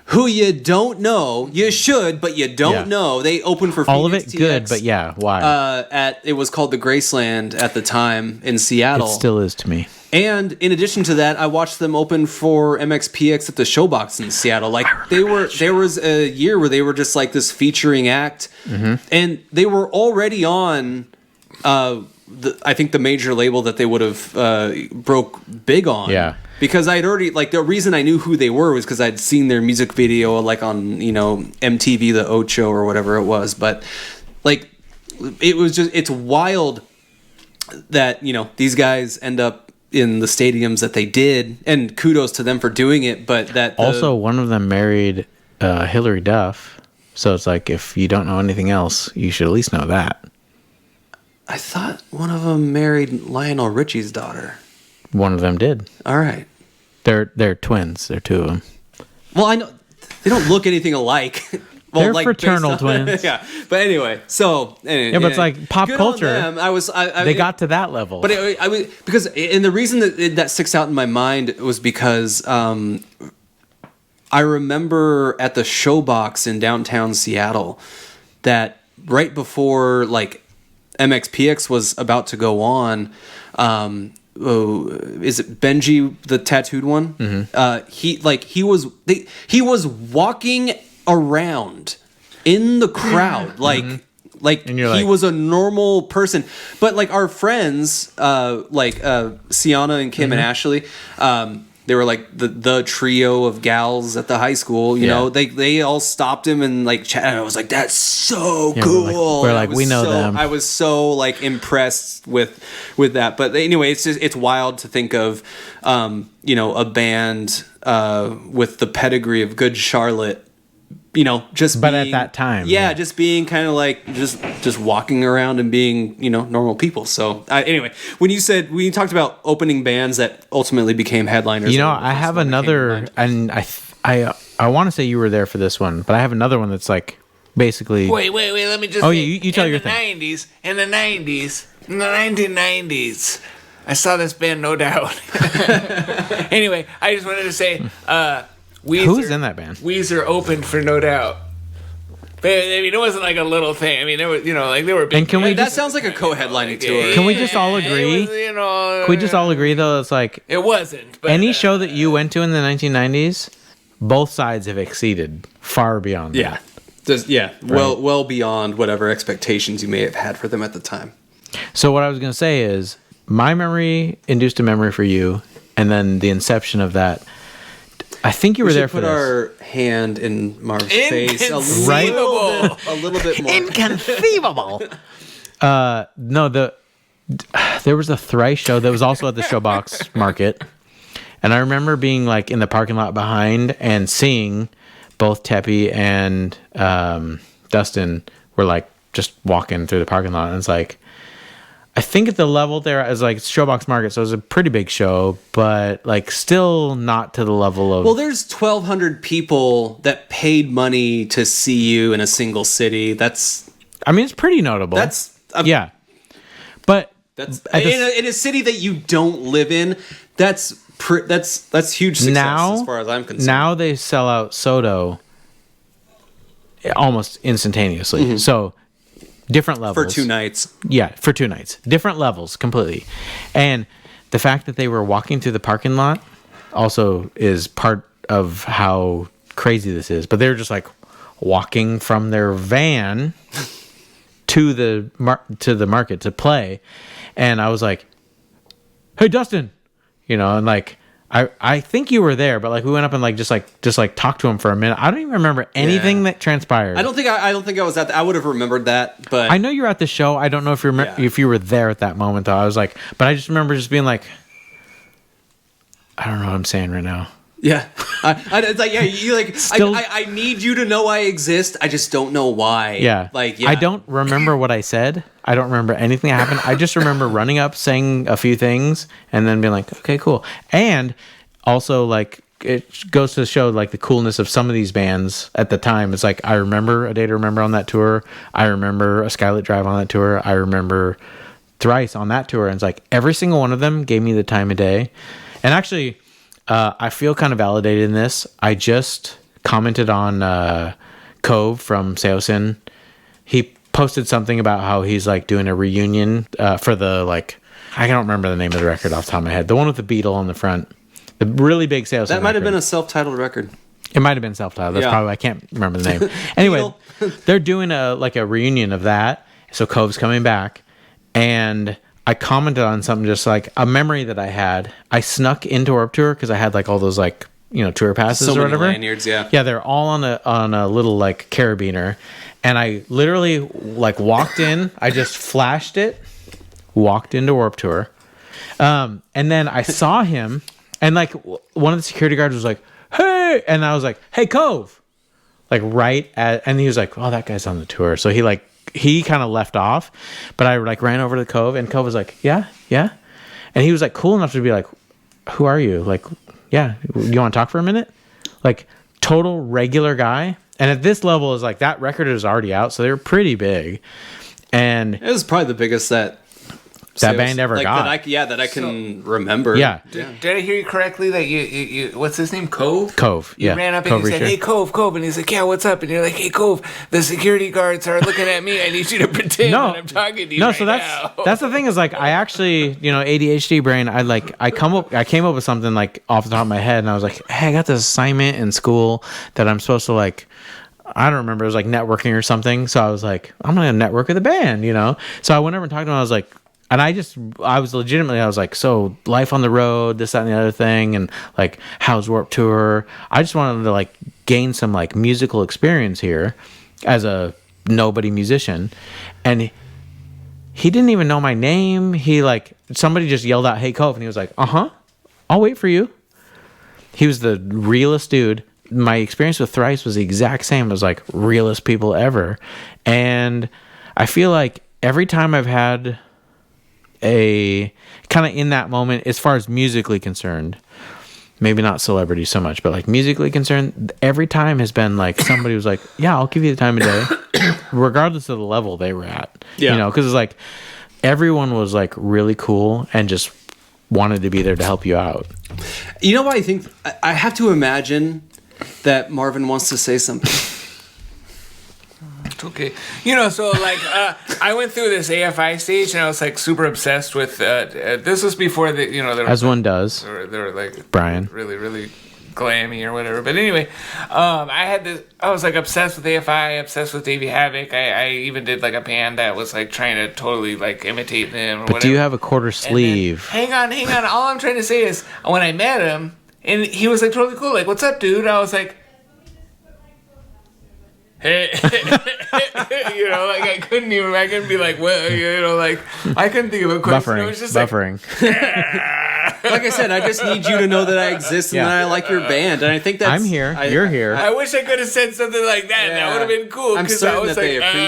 who you don't know. You should, but you don't know. They opened for all Phoenix of it TX, good, but yeah, why? It was called the Graceland at the time in Seattle. It still is to me. And in addition to that, I watched them open for MXPX at the Showbox in Seattle. Like there was a year where they were just like this featuring act, and they were already on. I think the major label that they would have broke big on. Yeah. Because I'd already, like, the reason I knew who they were was because I'd seen their music video, like, on, MTV, the Ocho or whatever it was. But, like, it was just, it's wild that, these guys end up in the stadiums that they did. And kudos to them for doing it. But that. Also, one of them married Hillary Duff. So it's like, if you don't know anything else, you should at least know that. I thought one of them married Lionel Richie's daughter. One of them did. All right. They're twins. They're two of them. Well, I know they don't look anything alike. Well, They're fraternal twins. Yeah, but anyway, so Yeah, but it's like pop good culture. on them. They got to that level. But I was because, and the reason that sticks out in my mind was because I remember at the Showbox in downtown Seattle that right before like MXPX was about to go on. Is it Benji, the tattooed one? Mm-hmm. He was walking around in the crowd like he was a normal person, but like our friends Sienna and Kim and Ashley, they were like the trio of gals at the high school, you know. They all stopped him and like chatted. And I was like, that's so cool. We're like we know them. I was so like impressed with that. But anyway, it's wild to think of a band with the pedigree of Good Charlotte, but at that time, just being kind of like just walking around and being normal people. So anyway, when you talked about opening bands that ultimately became headliners, I have another, and I want to say you were there for this one, but I have another one that's like basically. Wait. Let me just. Oh, you tell your thing. In the 1990s, I saw this band, No Doubt. Anyway, I just wanted to say. Weezer, who's in that band? Weezer opened for No Doubt. But, I mean, it wasn't like a little thing. I mean, there was, they were big. And can we that sounds like a co-headlining tour. Can we just all agree? Can we just all agree though? It's like it wasn't. But, any show that you went to in the 1990s, both sides have exceeded far beyond. Yeah, well beyond whatever expectations you may have had for them at the time. So what I was going to say is, my memory induced a memory for you, and then the inception of that. I think you were there for this. Put our hand in Marv's face a little bit more. Inconceivable. No, there was a Thrice show that was also at the Showbox Market, and I remember being like in the parking lot behind and seeing both Teppy and Dustin were like just walking through the parking lot, and it's like, I think at the level there is like Showbox Market, so it was a pretty big show, but like still not to the level of. Well, there's 1,200 people that paid money to see you in a single city. It's pretty notable. But that's in a city that you don't live in. That's huge success as far as I'm concerned. Now they sell out Soto almost instantaneously. Mm-hmm. So. Different levels. For 2 nights. Yeah, for 2 nights. Different levels completely. And the fact that they were walking through the parking lot also is part of how crazy this is. But they were just like walking from their van to the market to play. And I was like, hey, Dustin. And like, I think you were there, but like we went up and like just talked to him for a minute. I don't even remember anything that transpired. I don't think I was at that. I would have remembered that, but I know you're at the show. I don't know if if you were there at that moment though. I was like, but I just remember just being like, I don't know what I'm saying right now. Yeah, it's like you like. Still, I need you to know I exist. I just don't know why. Yeah, I don't remember what I said. I don't remember anything that happened. I just remember running up, saying a few things, and then being like, okay, cool. And also, like, it goes to show like the coolness of some of these bands at the time. It's like I remember A Day to Remember on that tour. I remember A Skylit Drive on that tour. I remember Thrice on that tour. And it's like every single one of them gave me the time of day. And actually. I feel kind of validated in this. I just commented on Cove from Seosin. He posted something about how he's like doing a reunion for the like, I don't remember the name of the record off the top of my head. The one with the beetle on the front, the really big Seosin. That might have been a self-titled record. It might have been self-titled. That's probably, I can't remember the name. Anyway, they're doing a reunion of that. So Cove's coming back, and I commented on something just like a memory that I had. I snuck into Warped Tour because I had like all those like tour passes or whatever. Lanyards, yeah. Yeah, they're all on a little like carabiner, and I literally like walked in. I just flashed it, walked into Warped Tour, and then I saw him, and like one of the security guards was like, "Hey," and I was like, "Hey, Cove," like and he was like, "Oh, that guy's on the tour," so he kind of left off, but I like ran over to Cove, and Cove was like, yeah. And he was like cool enough to be like, who are you? Like, yeah, you want to talk for a minute? Like, total regular guy. And at this level, is like that record is already out, so they're pretty big. And it was probably the biggest that band ever got. That I can remember. Yeah. Did I hear you correctly that you what's his name? Cove? Cove, You yeah. ran up and Cove you said, Reacher. hey, Cove. And he's like, yeah, what's up? And you're like, hey, Cove, the security guards are looking at me. I need you to pretend that I'm talking to you right so now. that's the thing is like I actually, ADHD brain, I came up with something like off the top of my head, and I was like, hey, I got this assignment in school that I'm supposed to like, I don't remember, it was like networking or something. So I was like, I'm gonna network with a band, So I went over and talked to him. I was like, and I was like, so life on the road, this, that, and the other thing, and like how's Warped Tour. I just wanted to like gain some like musical experience here as a nobody musician. And he didn't even know my name. He like, somebody just yelled out, hey, Cove, and he was like, I'll wait for you. He was the realest dude. My experience with Thrice was the exact same as like realest people ever. And I feel like every time I've had a kind of in that moment, as far as musically concerned, maybe not celebrity so much, but like musically concerned, every time has been like somebody was like, yeah, I'll give you the time of day, regardless of the level they were at. Because it's like everyone was like really cool and just wanted to be there to help you out. You know what I think? I have to imagine that Marvin wants to say something. It's okay. So like I went through this AFI stage and I was like super obsessed with this was before the As one does. They were like Brian. really, really glammy or whatever. But anyway, I was like obsessed with AFI, obsessed with Davey Havoc. I even did like a band that was like trying to totally like imitate them or But whatever. do you have a quarter sleeve? Hang on. All I'm trying to say is when I met him and he was like totally cool, like, what's up, dude? I was like, hey, like I couldn't be like, well, like I couldn't think of a question. It was just Buffering. Like I said, I just need you to know that I exist and that I like your band, and I think that's. I'm here. You're here. I wish I could have said something like that. Yeah. That would have been cool. I'm certain that they appreciate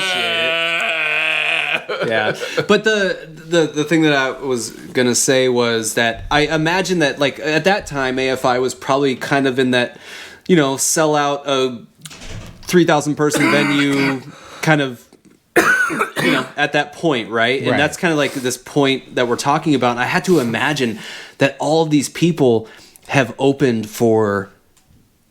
it. Yeah, but the thing that I was gonna say was that I imagine that like at that time AFI was probably kind of in that, sell out a 3,000 person venue kind of, at that point, right? And that's kind of like this point that we're talking about. And I had to imagine that all of these people have opened for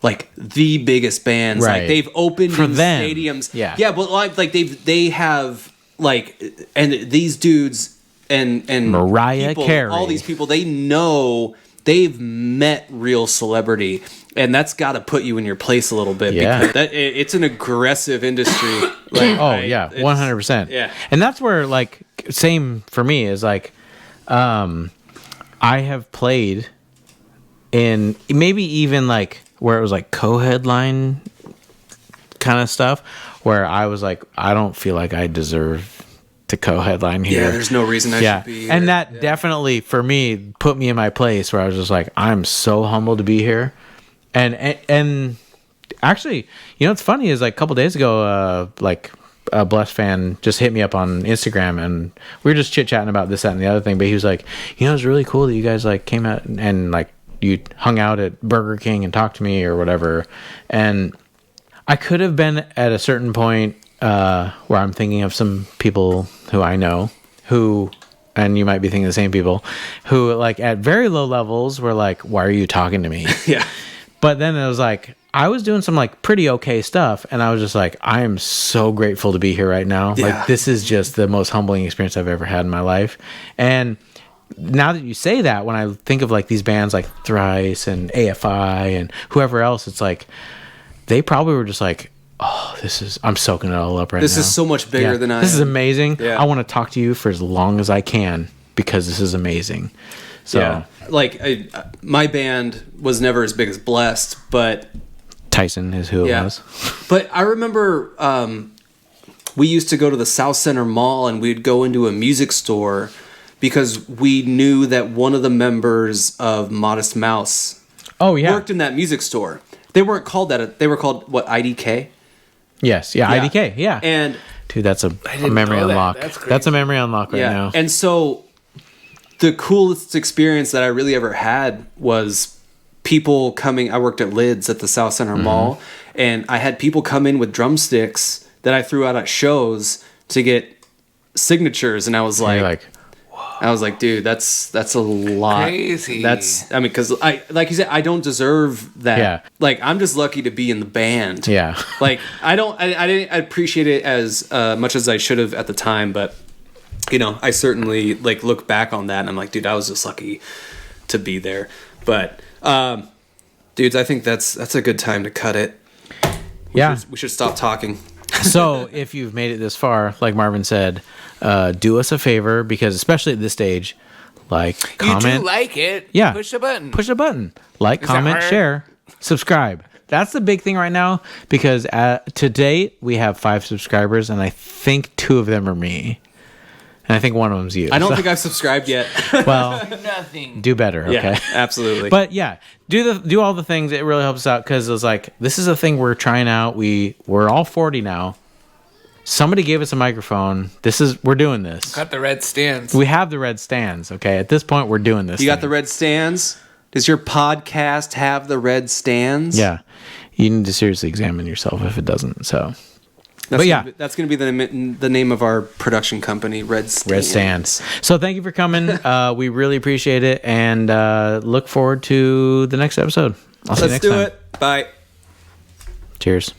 like the biggest bands. Right. Like they've opened for in them. stadiums. Yeah, but like they have like, and these dudes and Mariah people, Carey, all these people, they know they've met real celebrity. And that's got to put you in your place a little bit. Yeah. Because it's an aggressive industry. Like, 100%. Yeah. And that's where, like, same for me is like, I have played in maybe even like where it was like co-headline kind of stuff where I was like, I don't feel like I deserve to co-headline here. Yeah, there's no reason I should be here. And that definitely, for me, put me in my place where I was just like, I'm so humbled to be here. And actually, what's funny is like a couple days ago, like a Blessed fan just hit me up on Instagram and we were just chit chatting about this, that, and the other thing. But he was like, it was really cool that you guys like came out and like you hung out at Burger King and talked to me or whatever. And I could have been at a certain point where I'm thinking of some people who I know who, and you might be thinking the same people, who like at very low levels were like, why are you talking to me? Yeah. But then it was like, I was doing some like pretty okay stuff. And I was just like, I am so grateful to be here right now. Yeah. Like, this is just the most humbling experience I've ever had in my life. And now that you say that, when I think of like these bands like Thrice and AFI and whoever else, it's like, they probably were just like, oh, I'm soaking it all up right now. This is so much bigger than I am. This is amazing. Yeah. I want to talk to you for as long as I can because this is amazing. So, yeah. Like my band was never as big as Blessed, but Tyson is who it was. But I remember we used to go to the South Center Mall and we'd go into a music store because we knew that one of the members of Modest Mouse worked in that music store. They weren't called that. They were called, what, IDK? Yes. Yeah, IDK. Yeah. And dude, that's a memory unlock. That's a memory unlock right now. And so the coolest experience that I really ever had was people coming. I worked at Lids at the South Center Mall, and I had people come in with drumsticks that I threw out at shows to get signatures, and I was You're like, I was like, dude, that's a lot. Crazy. That's, I mean, because I, like you said, I don't deserve that. Yeah. Like, I'm just lucky to be in the band. Yeah. Like, I didn't appreciate it as much as I should have at the time, but you know, I certainly like look back on that and I'm like, dude, I was just lucky to be there. But, dudes, I think that's a good time to cut it. We should stop talking. So if you've made it this far, like Marvin said, do us a favor, because especially at this stage, like, comment. You do like it. Yeah. Push the button. Push a button. Like, Is that comment, hard? share, subscribe. That's the big thing right now, because to date, we have 5 subscribers, and I think 2 of them are me. And I think one of them's you. I don't So- think I've subscribed yet. Well, Nothing. do better, okay? Yeah, absolutely. But yeah, do all the things. It really helps us out, because it's like, this is a thing we're trying out. We're all 40 now. Somebody gave us a microphone. We're doing this. Got the red stands. We have the red stands. Okay, at this point, we're doing this. You got the red stands? Does your podcast have the red stands? Yeah, you need to seriously examine yourself if it doesn't. So, That's gonna be the name of our production company, Red Stands. Red Stands. So thank you for coming. We really appreciate it, and look forward to the next episode. I'll see you Let's next do time. it. Bye. Cheers.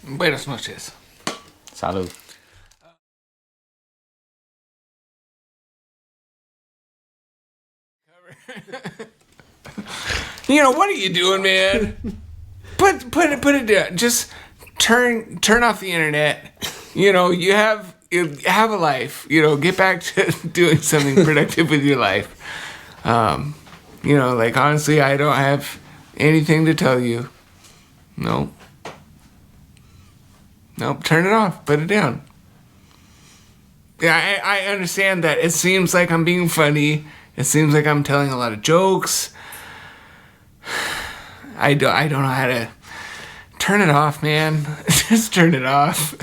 Buenas noches. Salud. You know, what are you doing, man? Put it down. Just turn off the internet. You know, you have a life. You know, get back to doing something productive with your life. You know, like, honestly, I don't have anything to tell you. Nope. Turn it off. Put it down. Yeah, I understand that it seems like I'm being funny. It seems like I'm telling a lot of jokes. I don't know how to turn it off, man. Just turn it off.